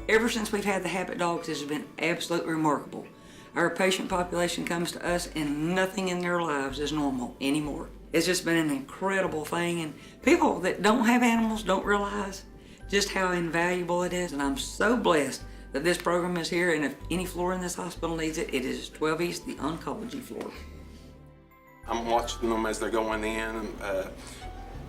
Ever since we've had the habit dogs, this has been absolutely remarkable. Our patient population comes to us and nothing in their lives is normal anymore. It's just been an incredible thing, and people that don't have animals don't realize just how invaluable it is, and I'm so blessed that this program is here, and if any floor in this hospital needs it, it is 12 East, the oncology floor. I'm watching them as they're going in.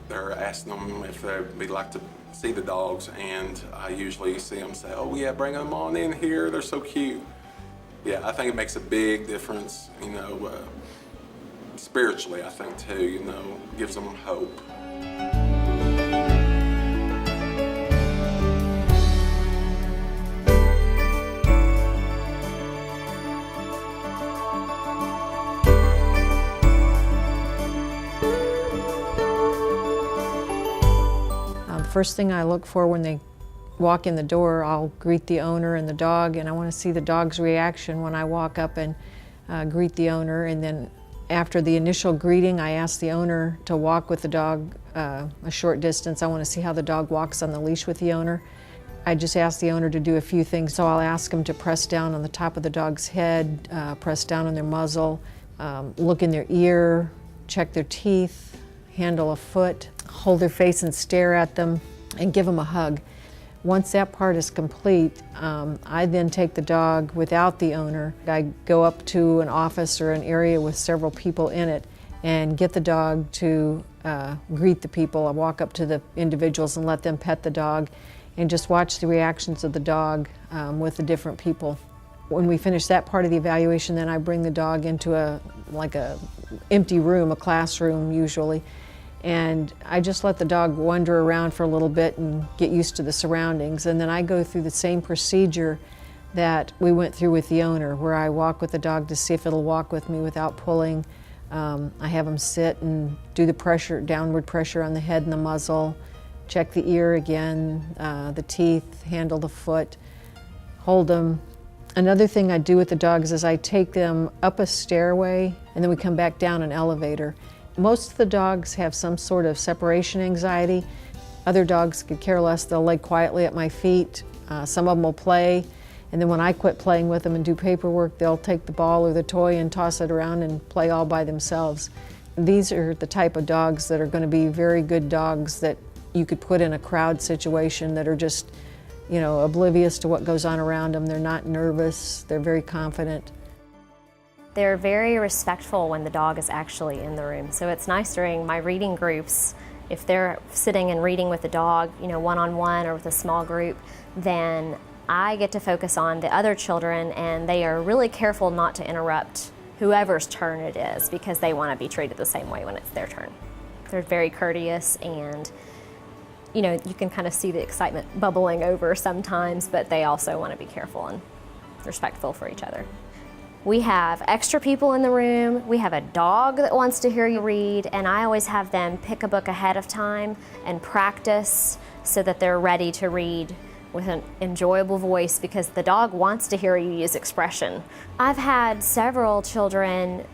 They're asking them if they'd like to see the dogs, and I usually see them say, "Oh yeah, bring them on in here, they're so cute." Yeah, I think it makes a big difference, you know, spiritually, I think too, you know, gives them hope. First thing I look for when they walk in the door, I'll greet the owner and the dog, and I want to see the dog's reaction when I walk up and greet the owner. And then after the initial greeting, I ask the owner to walk with the dog a short distance. I want to see how the dog walks on the leash with the owner. I just ask the owner to do a few things. So I'll ask them to press down on the top of the dog's head, press down on their muzzle, look in their ear, check their teeth, handle a foot, hold their face and stare at them, and give them a hug. Once that part is complete, I then take the dog without the owner. I go up to an office or an area with several people in it and get the dog to greet the people. I walk up to the individuals and let them pet the dog and just watch the reactions of the dog with the different people. When we finish that part of the evaluation, then I bring the dog into a empty room, a classroom usually, and I just let the dog wander around for a little bit and get used to the surroundings. And then I go through the same procedure that we went through with the owner, where I walk with the dog to see if it'll walk with me without pulling. I have them sit and do the pressure, downward pressure on the head and the muzzle, check the ear again, the teeth, handle the foot, hold them. Another thing I do with the dogs is I take them up a stairway and then we come back down an elevator. Most of the dogs have some sort of separation anxiety. Other dogs could care less. They'll lay quietly at my feet. Some of them will play, and then when I quit playing with them and do paperwork, they'll take the ball or the toy and toss it around and play all by themselves. These are the type of dogs that are going to be very good dogs that you could put in a crowd situation, that are just, you know, oblivious to what goes on around them. They're not nervous. They're very confident. They're very respectful when the dog is actually in the room. So it's nice during my reading groups, if they're sitting and reading with the dog, you know, one-on-one or with a small group, then I get to focus on the other children, and they are really careful not to interrupt whoever's turn it is, because they want to be treated the same way when it's their turn. They're very courteous, and you know, you can kind of see the excitement bubbling over sometimes, but they also want to be careful and respectful for each other. We have extra people in the room. We have a dog that wants to hear you read, and I always have them pick a book ahead of time and practice so that they're ready to read with an enjoyable voice, because the dog wants to hear you use expression. I've had several children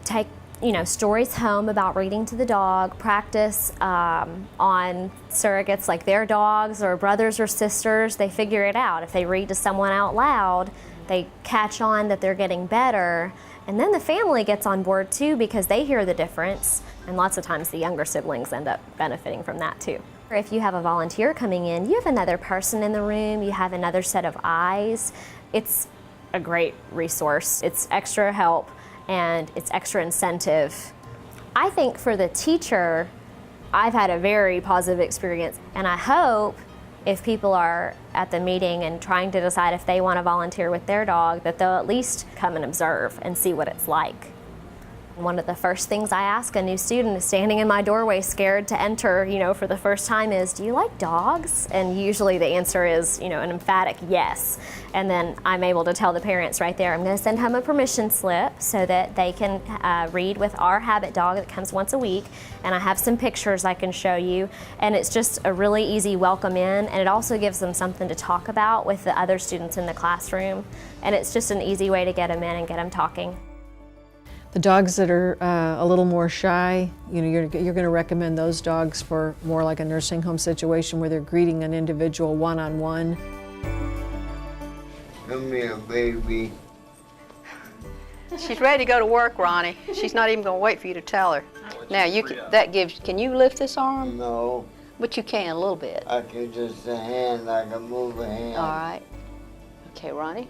take, you know, stories home about reading to the dog, practice on surrogates like their dogs or brothers or sisters. They figure it out. If they read to someone out loud, they catch on that they're getting better, and then the family gets on board too, because they hear the difference, and lots of times the younger siblings end up benefiting from that too. If you have a volunteer coming in, you have another person in the room, you have another set of eyes. It's a great resource. It's extra help and it's extra incentive. I think for the teacher, I've had a very positive experience, and I hope if people are at the meeting and trying to decide if they want to volunteer with their dog, that they'll at least come and observe and see what it's like. One of the first things I ask a new student standing in my doorway scared to enter, you know, for the first time is, do you like dogs? And usually the answer is, you know, an emphatic yes. And then I'm able to tell the parents right there, I'm going to send home a permission slip so that they can read with our habit dog that comes once a week. And I have some pictures I can show you. And it's just a really easy welcome in. And it also gives them something to talk about with the other students in the classroom. And it's just an easy way to get them in and get them talking. The dogs that are a little more shy, you know, you're going to recommend those dogs for more like a nursing home situation where they're greeting an individual one-on-one. Come here, baby. She's ready to go to work, Ronnie. She's not even going to wait for you to tell her. Now, can you lift this arm? No, But you can a little bit. I can just a hand. I can move a hand. All right. Okay, Ronnie,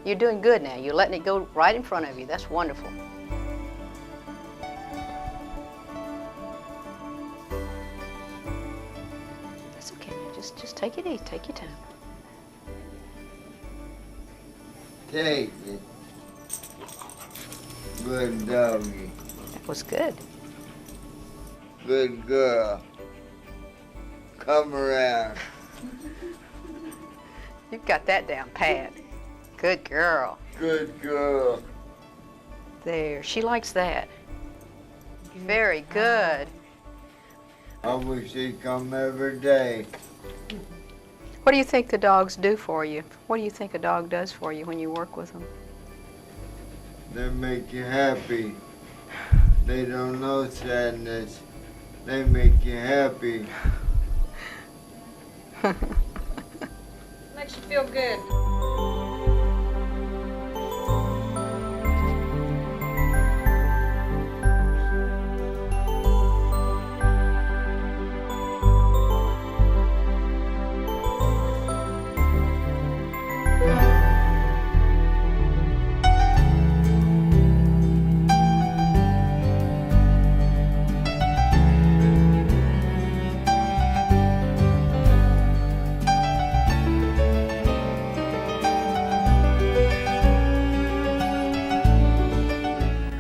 you're doing good now. You're letting it go right in front of you. That's wonderful. That's okay, man. Just take it easy. Take your time. Take it. Good doggy. That was good. Good girl. Come around. You've got that down pat. Good girl. Good girl. There. She likes that. Very good. I wish they'd come every day. What do you think the dogs do for you? What do you think a dog does for you when you work with them? They make you happy. They don't know sadness. They make you happy. Makes you feel good.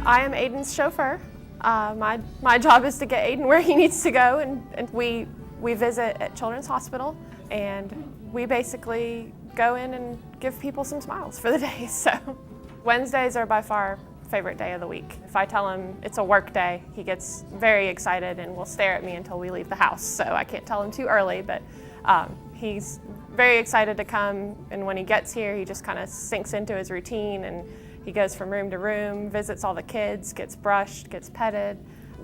I am Aiden's chauffeur. My job is to get Aiden where he needs to go, and we visit at Children's Hospital, and we basically go in and give people some smiles for the day. So Wednesdays are by far our favorite day of the week. If I tell him it's a work day, he gets very excited and will stare at me until we leave the house. So I can't tell him too early, but he's very excited to come, and when he gets here, he just kind of sinks into his routine, and he goes from room to room, visits all the kids, gets brushed, gets petted.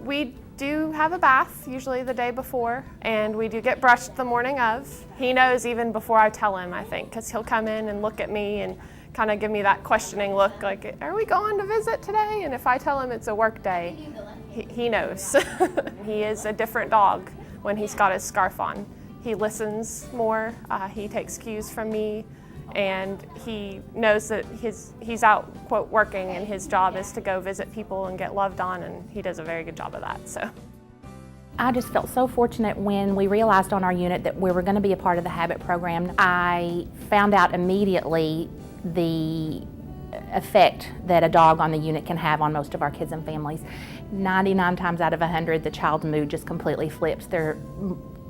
We do have a bath, usually the day before, and we do get brushed the morning of. He knows even before I tell him, I think, because he'll come in and look at me and kind of give me that questioning look, like, are we going to visit today? And if I tell him it's a work day, he knows. He is a different dog when he's got his scarf on. He listens more, he takes cues from me, and he knows that he's out, quote, working, and his job is to go visit people and get loved on, and he does a very good job of that. So I just felt so fortunate when we realized on our unit that we were going to be a part of the Habit program. I found out immediately the effect that a dog on the unit can have on most of our kids and families. 99 times out of 100, the child's mood just completely flips. They're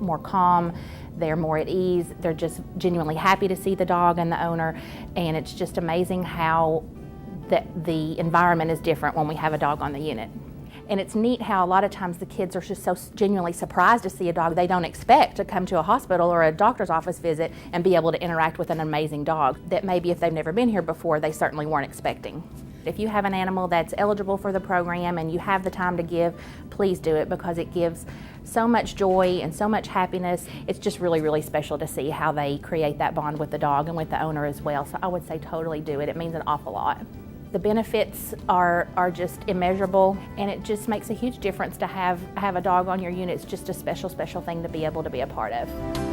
more calm, they're more at ease, they're just genuinely happy to see the dog and the owner, and it's just amazing how the environment is different when we have a dog on the unit. And it's neat how a lot of times the kids are just so genuinely surprised to see a dog they don't expect to come to a hospital or a doctor's office visit and be able to interact with an amazing dog that maybe if they've never been here before, they certainly weren't expecting. If you have an animal that's eligible for the program and you have the time to give, please do it, because it gives so much joy and so much happiness. It's just really, really special to see how they create that bond with the dog and with the owner as well. So I would say totally do it. It means an awful lot. The benefits are just immeasurable, and it just makes a huge difference to have a dog on your unit. It's just a special, special thing to be able to be a part of.